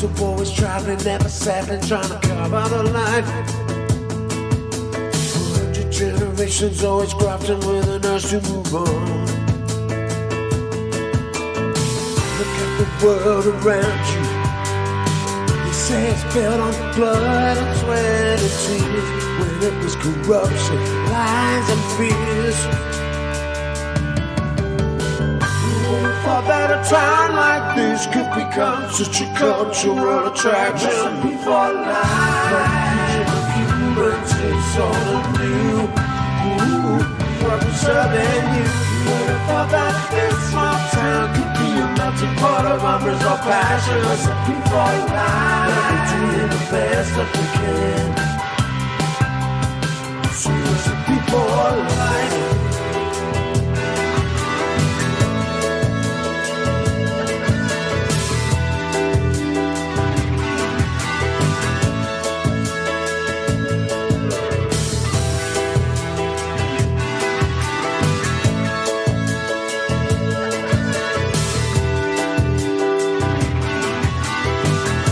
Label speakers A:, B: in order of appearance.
A: of always traveling, never settling, trying to carve out a life. 400 generations always grafting with an urge to move on. Look at the world around you. You say it's built on blood and sweat and tears, when it was corruption, lies and fears. Thought that a time like this could become such a cultural attraction. Before life, confusion of humans is all anew. What was serving you? You would have thought that this small town could be a melting pot of unresolved passions. Before life, we're doing the best that we can.